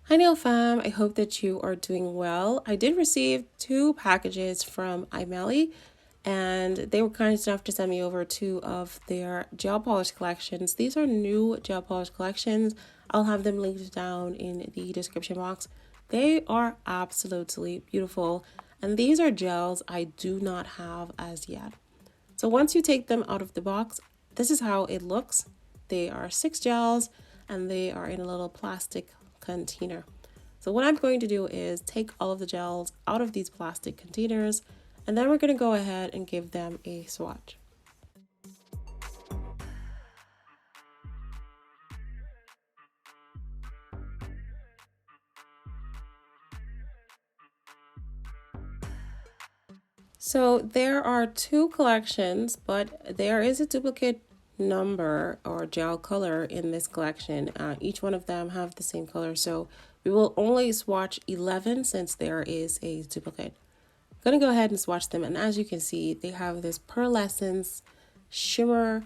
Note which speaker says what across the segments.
Speaker 1: Hi Nail Fam, I hope that you are doing well. I did receive 2 packages from Aimeili and they were kind enough to send me over 2 of their gel polish collections. These are new gel polish collections. I'll have them linked down in the description box. They are absolutely beautiful and these are gels I do not have as yet. So once you take them out of the box, this is how it looks. They are 6 gels and they are in a little plastic container. So what I'm going to do is take all of the gels out of these plastic containers and then we're going to go ahead and give them a swatch. So there are 2 collections, but there is a duplicate number or gel color in this collection. Each one of them have the same color, so we will only swatch 11 since there is a duplicate. I'm gonna go ahead and swatch them, and as you can see, they have this pearlescence shimmer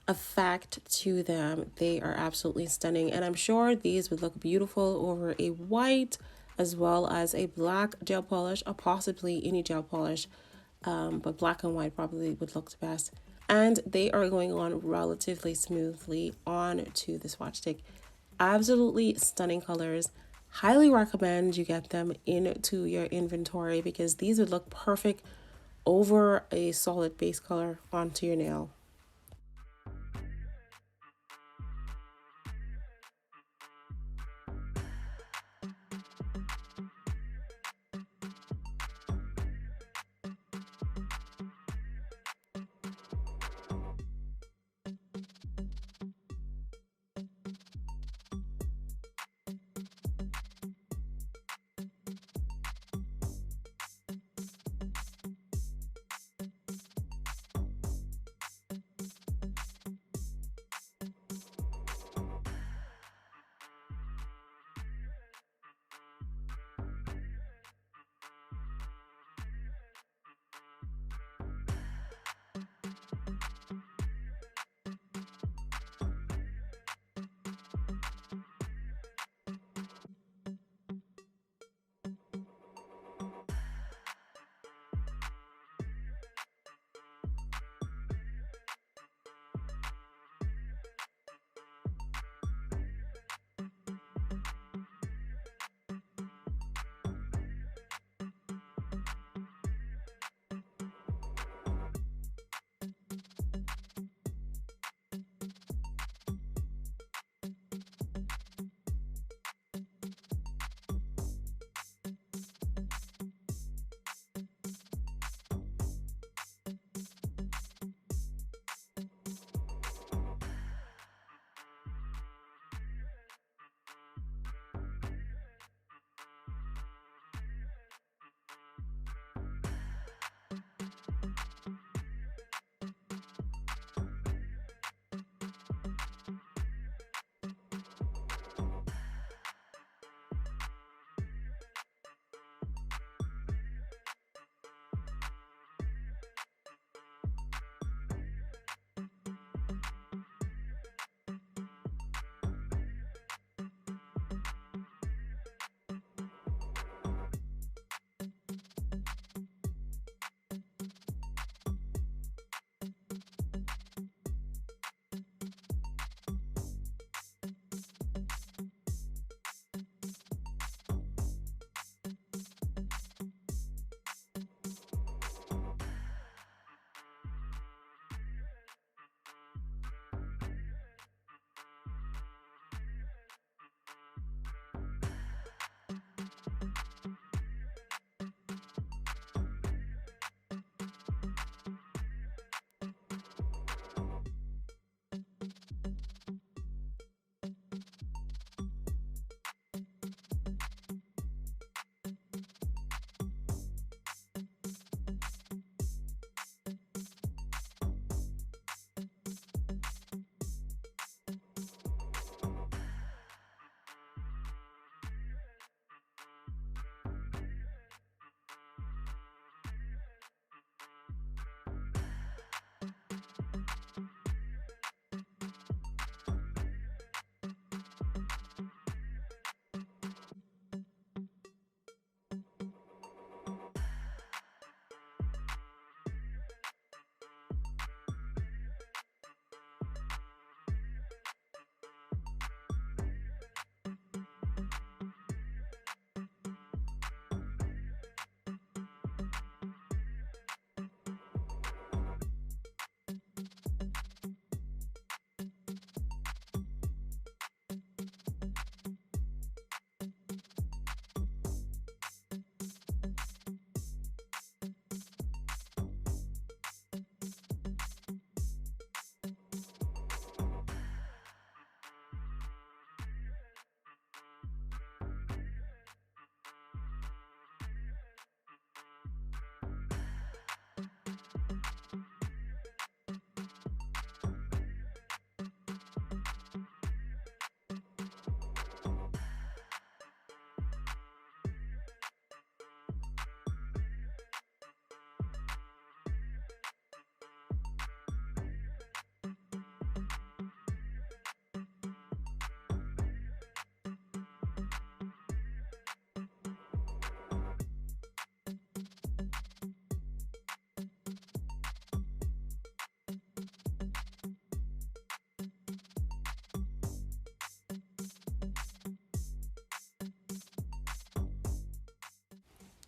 Speaker 1: effect to them. They are absolutely stunning, and I'm sure these would look beautiful over a white as well as a black gel polish, or possibly any gel polish, but black and white probably would look the best. And they are going on relatively smoothly onto the swatch stick. Absolutely stunning colors. Highly recommend you get them into your inventory because these would look perfect over a solid base color onto your nail.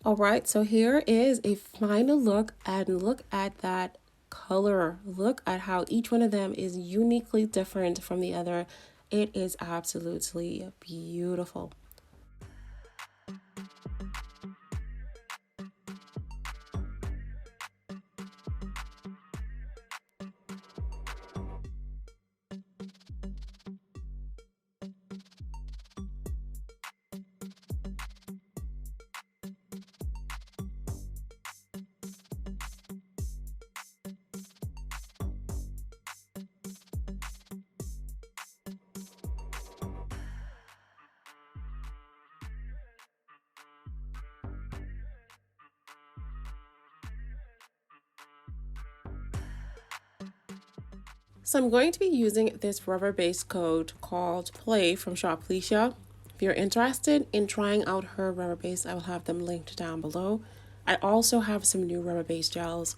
Speaker 1: All right, so here is a final look, and look at that color. Look at how each one of them is uniquely different from the other. It is absolutely beautiful. So I'm going to be using this rubber-based coat called Play from shop LECIA. If you're interested in trying out her rubber base, I will have them linked down below. I also have some new rubber-based gels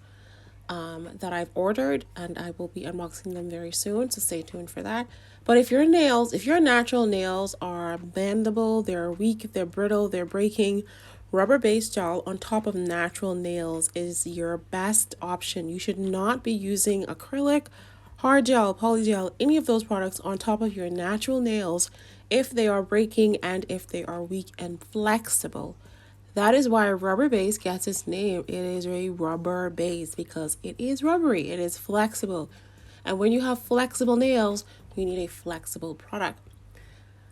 Speaker 1: that I've ordered, and I will be unboxing them very soon, so stay tuned for that. But if your natural nails are bendable, they're weak, they're brittle, they're breaking, rubber-based gel on top of natural nails is your best option. You should not be using acrylic, hard gel, polygel, any of those products on top of your natural nails if they are breaking and if they are weak and flexible. That is why rubber base gets its name. It is a rubber base because it is rubbery, it is flexible. And when you have flexible nails, you need a flexible product.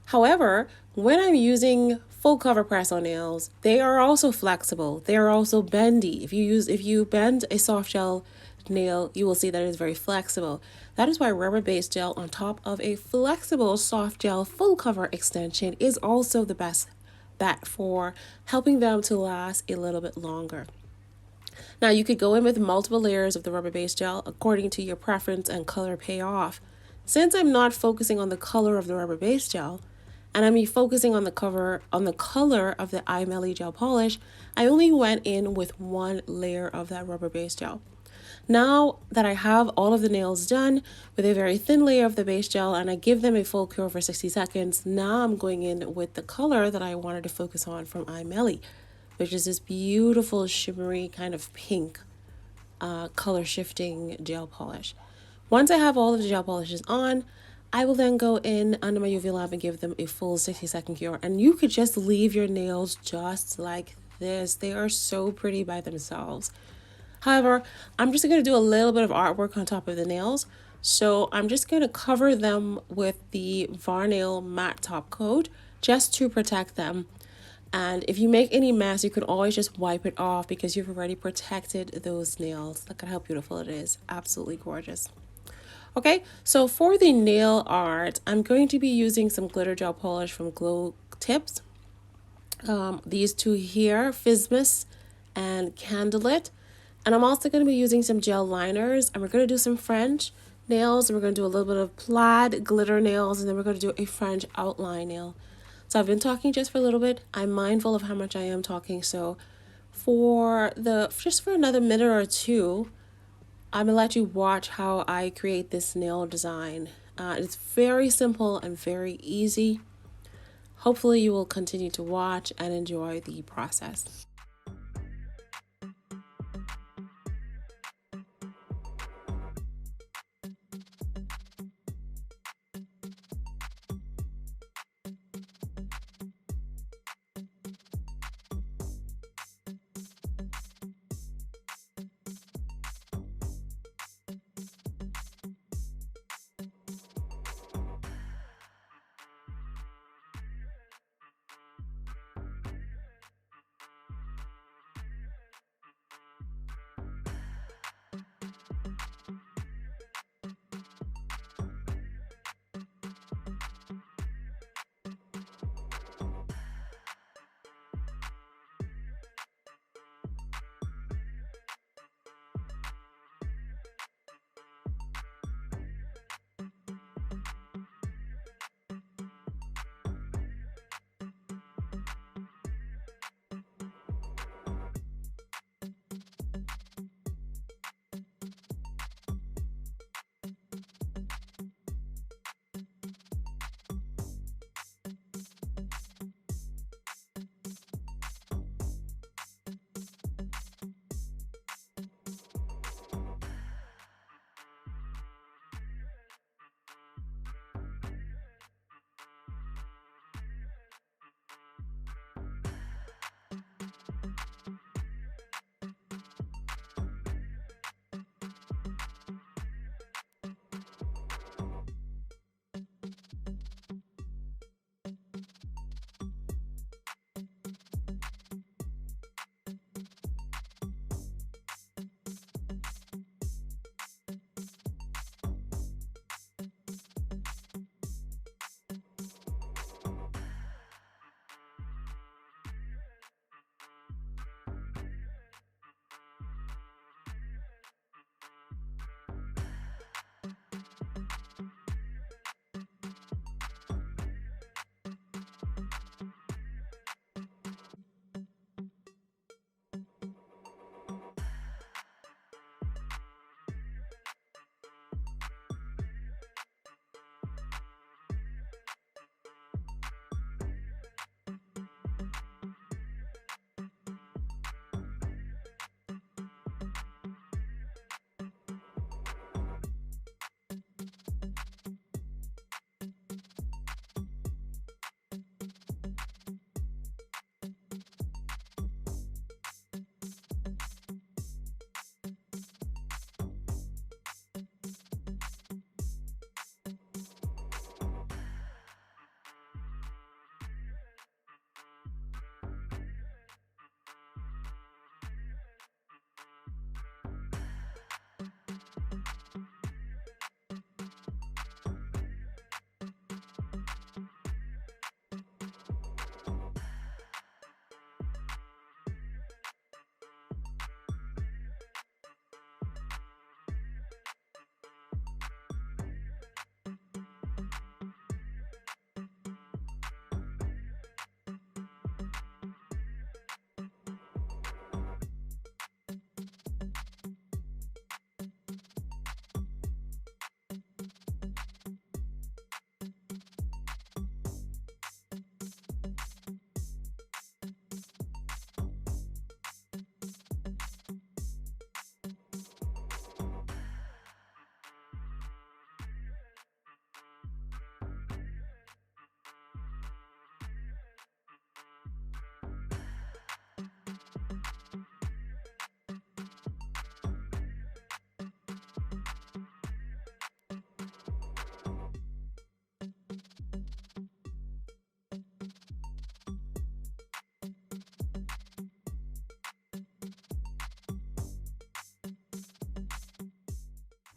Speaker 1: However, when I'm using full cover press on nails, they are also flexible. They are also bendy. If you bend a soft gel nail, you will see that it is very flexible. That is why rubber based gel on top of a flexible soft gel full cover extension is also the best bet for helping them to last a little bit longer. Now you could go in with multiple layers of the rubber based gel according to your preference and color pay off. Since I'm not focusing on the color of the rubber based gel, and I'm focusing on the color of the Aimeili gel polish, I only went in with one layer of that rubber based gel. Now that I have all of the nails done with a very thin layer of the base gel and I give them a full cure for 60 seconds, now I'm going in with the color that I wanted to focus on from Aimeili, which is this beautiful shimmery kind of pink color shifting gel polish. Once I have all of the gel polishes on, I will then go in under my UV lamp and give them a full 60-second cure. And you could just leave your nails just like this. They are so pretty by themselves. However, I'm just going to do a little bit of artwork on top of the nails. So I'm just going to cover them with the VARNAIL matte top coat just to protect them. And if you make any mess, you can always just wipe it off because you've already protected those nails. Look at how beautiful it is. Absolutely gorgeous. Okay, so for the nail art, I'm going to be using some glitter gel polish from GLOWTIPS. These two here, Fismus and Candlelit. And I'm also going to be using some gel liners, and we're going to do some French nails, and we're going to do a little bit of plaid glitter nails, and then we're going to do a French outline nail. So I've been talking just for a little bit. I'm mindful of how much I am talking, so just for another minute or two, I'm gonna let you watch how I create this nail design. It's very simple and very easy. Hopefully you will continue to watch and enjoy the process.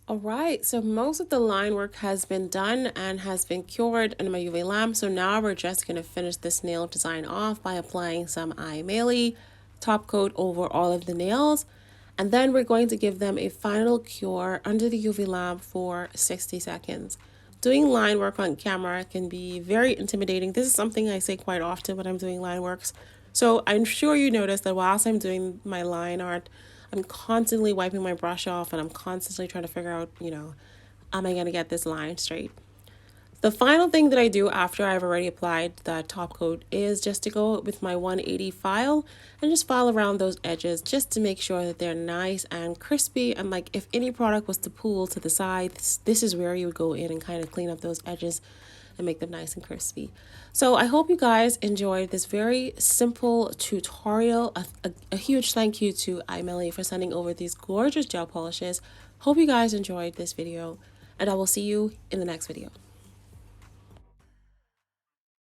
Speaker 1: All right, so most of the line work has been done and has been cured in my UV lamp. So now we're just going to finish this nail design off by applying some Aimeili top coat over all of the nails. And then we're going to give them a final cure under the UV lamp for 60 seconds. Doing line work on camera can be very intimidating. This is something I say quite often when I'm doing line works. So I'm sure you noticed that whilst I'm doing my line art, I'm constantly wiping my brush off and I'm constantly trying to figure out, am I going to get this line straight? The final thing that I do after I've already applied the top coat is just to go with my 180 file and just file around those edges just to make sure that they're nice and crispy. And like if any product was to pool to the side, this is where you would go in and kind of clean up those edges and make them nice and crispy. So I hope you guys enjoyed this very simple tutorial. A huge thank you to Aimeili for sending over these gorgeous gel polishes. Hope you guys enjoyed this video and I will see you in the next video.